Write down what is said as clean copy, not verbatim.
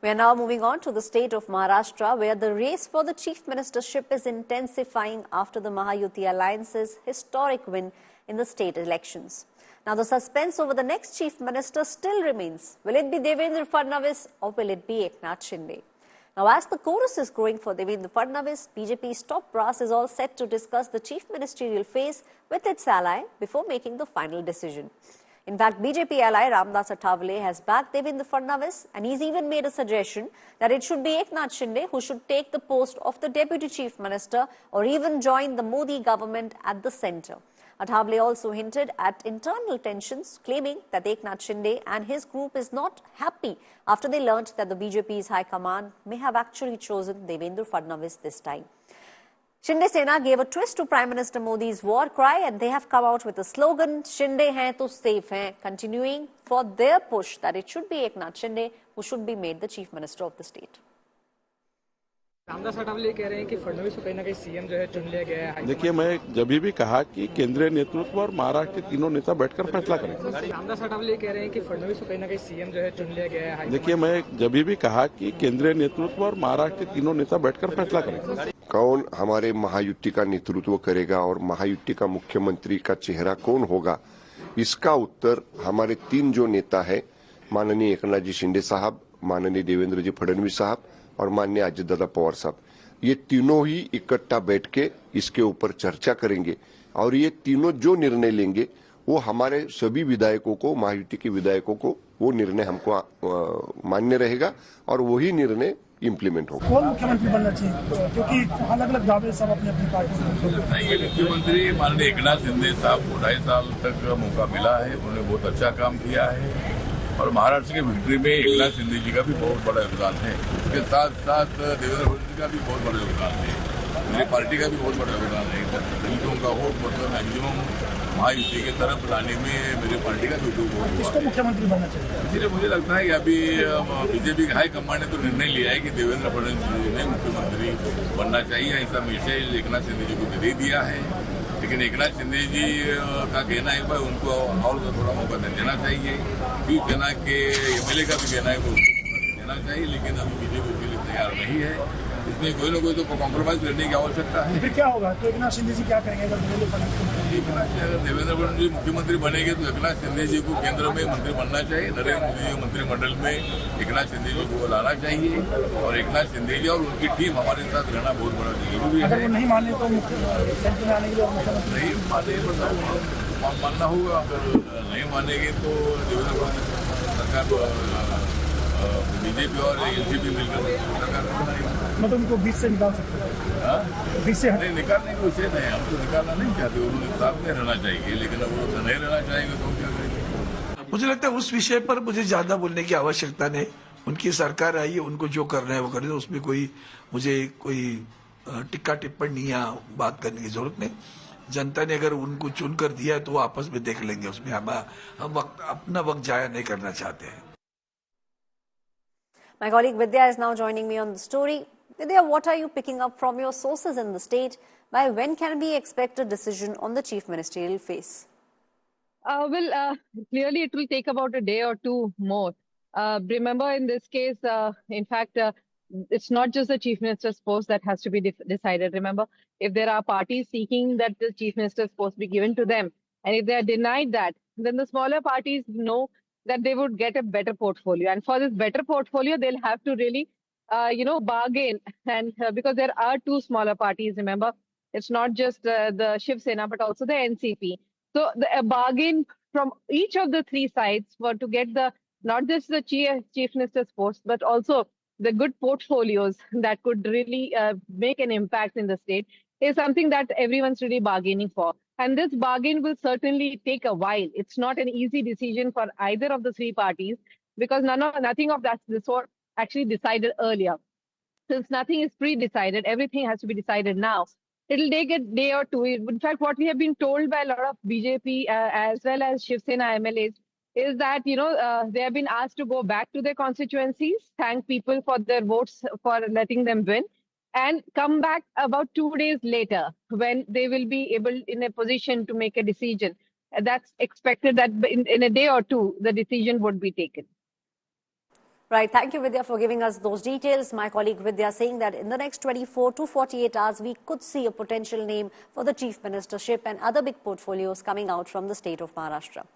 We are now moving on to the state of Maharashtra, where the race for the chief ministership is intensifying after the Mahayuti alliance's historic win in the state elections. Now, the suspense over the next chief minister still remains. Will it be Devendra Fadnavis or will it be Eknath Shinde? Now, as the chorus is growing for Devendra Fadnavis, BJP's top brass is all set to discuss the chief ministerial phase with its ally before making the final decision. In fact, BJP ally Ramdas Athavale has backed Devendra Fadnavis, and he's even made a suggestion that it should be Eknath Shinde who should take the post of the deputy chief minister or even join the Modi government at the centre. Athavale also hinted at internal tensions, claiming that Eknath Shinde and his group is not happy after they learnt that the BJP's high command may have actually chosen Devendra Fadnavis this time. Shinde Sena gave a twist to Prime Minister Modi's war cry, and they have come out with a slogan, Shinde hain to safe hain, continuing for their push that it should be Eknath Shinde who should be made the chief minister of the state. Ramdas Athawale कह रहे हैं कि फडणवीस को कहीं ना कहीं CM जो है चुन लिया गया है। देखिए, मैं जब भी कहा कि केंद्रीय नेतृत्व और महाराष्ट्र के तीनों नेता बैठकर फैसला करेंगे। रामदास अठावले कह रहे हैं कि फडणवीस को कहीं ना कहीं सीएम जो है चुन लिया गया है। देखिए, मैं जब भी कहा कि केंद्रीय नेतृत्व और महाराष्ट्र के तीनों नेता बैठकर फैसला करेंगे। कौन हमारे महायुति का नेतृत्व करेगा और महायुति का मुख्यमंत्री का चेहरा कौन होगा, इसका उत्तर हमारे तीन जो नेता है, माननीय एकनाथ जी शिंदे साहब, माननीय देवेंद्र जी फडणवीस साहब और माननीय अजित दादा पवार साहब, ये तीनों ही इकट्ठा बैठ के इसके ऊपर चर्चा करेंगे और ये तीनों जो निर्णय लेंगे वो हमारे सभी विधायकों को, महायुति के विधायकों को वो निर्णय हमको मान्य रहेगा और वही निर्णय इम्प्लीमेंट होगा। कौन मुख्यमंत्री बनना चाहिए, क्योंकि अलग अलग दावे सब अपनी अपनी पार्टी। मुख्यमंत्री माननीय एकनाथ शिंदे साहब को 2.5 साल तक मौका मिला है, उन्होंने बहुत अच्छा काम किया है और महाराष्ट्र की विक्ट्री में एकनाथ शिंदे जी का भी बहुत बड़ा योगदान है। उसके साथ साथ देवेंद्र फडणवीस का भी बहुत बड़ा योगदान है, मेरी पार्टी का भी बहुत बड़ा योगदान है। दलितों का वोट मतलब मैक्सिमम महायुति की तरफ लाने में मेरी पार्टी का भी किसको मुख्यमंत्री बनना चाहिए। इसलिए मुझे लगता है कि अभी बीजेपी का हाईकमांड ने तो निर्णय लिया है कि देवेंद्र फडणवीस जी ने मुख्यमंत्री बनना चाहिए। ऐसा मैसेज एकनाथ शिंदे जी को दे दिया है, लेकिन एकनाथ शिंदे जी का कहना है भाई उनको और थोड़ा मौका देना चाहिए। शिवसेना के एमएलए का भी कहना है कि उनको देना चाहिए, लेकिन अभी बीजेपी उसके लिए तैयार नहीं है। इसमें कोई ना कोई तो कॉम्प्रोमाइज करने की आवश्यकता है। फिर क्या होगा, तो एकनाथ शिंदे जी क्या करेंगे अगर देवेंद्र फडणवीस जी मुख्यमंत्री बनेंगे तो एकनाथ शिंदे जी को केंद्र में मंत्री बनना चाहिए। नरेंद्र मोदी जी मंत्रिमंडल में एकनाथ शिंदे जी को लाना चाहिए और एकनाथ शिंदे जी और उनकी टीम हमारे साथ रहना बहुत बड़ा जरूरी है। अगर वो नहीं माने तो सेंटर में आने के लिए नहीं माने मतलब मानना होगा। अगर नहीं मानेंगे तो देवेंद्र फडणवीस सरकार बीजेपी और एनसीपी मिलकर सरकार बनाएगी। मतलब उनको 20 से निकाल सकते हैं। 20 से नहीं निकालने की विषय नहीं, हम तो निकालना नहीं चाहते, उन्होंने साथ में रहना चाहिए, लेकिन अब वो नहीं रहना चाहेंगे तो क्या करेंगे। मुझे लगता है उस विषय पर मुझे ज्यादा बोलने की आवश्यकता नहीं। उनकी सरकार आई है, उनको जो करना है वो करें, उसमें मुझे कोई टिक्का टिप्पणी या बात करने की जरूरत नहीं। जनता ने अगर उनको चुनकर दिया है तो वो आपस में देख लेंगे, उसमें हम अपना वक्त जाया नहीं करना चाहते हैं। My colleague Vidya is now joining me on the story. Vidya, what are you picking up from your sources in the state? By when can we expect a decision on the chief ministerial phase? Clearly it will take about a day or two more. Remember, in this case, in fact, it's not just the chief minister's post that has to be decided. Remember, if there are parties seeking that the chief minister's post be given to them, and if they are denied that, then the smaller parties know that they would get a better portfolio. And for this better portfolio, they'll have to really, bargain. And because there are two smaller parties, remember, it's not just the Shiv Sena, but also the NCP. So a bargain from each of the three sides to get not just the chief minister's post, but also the good portfolios that could really make an impact in the state is something that everyone's really bargaining for. And this bargain will certainly take a while. It's not an easy decision for either of the three parties because nothing of that sort actually decided earlier. Since nothing is pre-decided, everything has to be decided now. It'll take a day or two. In fact, what we have been told by a lot of BJP as well as Shiv Sena MLAs is that, they have been asked to go back to their constituencies, thank people for their votes for letting them win, and come back about 2 days later when they will be able in a position to make a decision. That's expected that in a day or two, the decision would be taken. Right. Thank you, Vidya, for giving us those details. My colleague Vidya saying that in the next 24 to 48 hours, we could see a potential name for the chief ministership and other big portfolios coming out from the state of Maharashtra.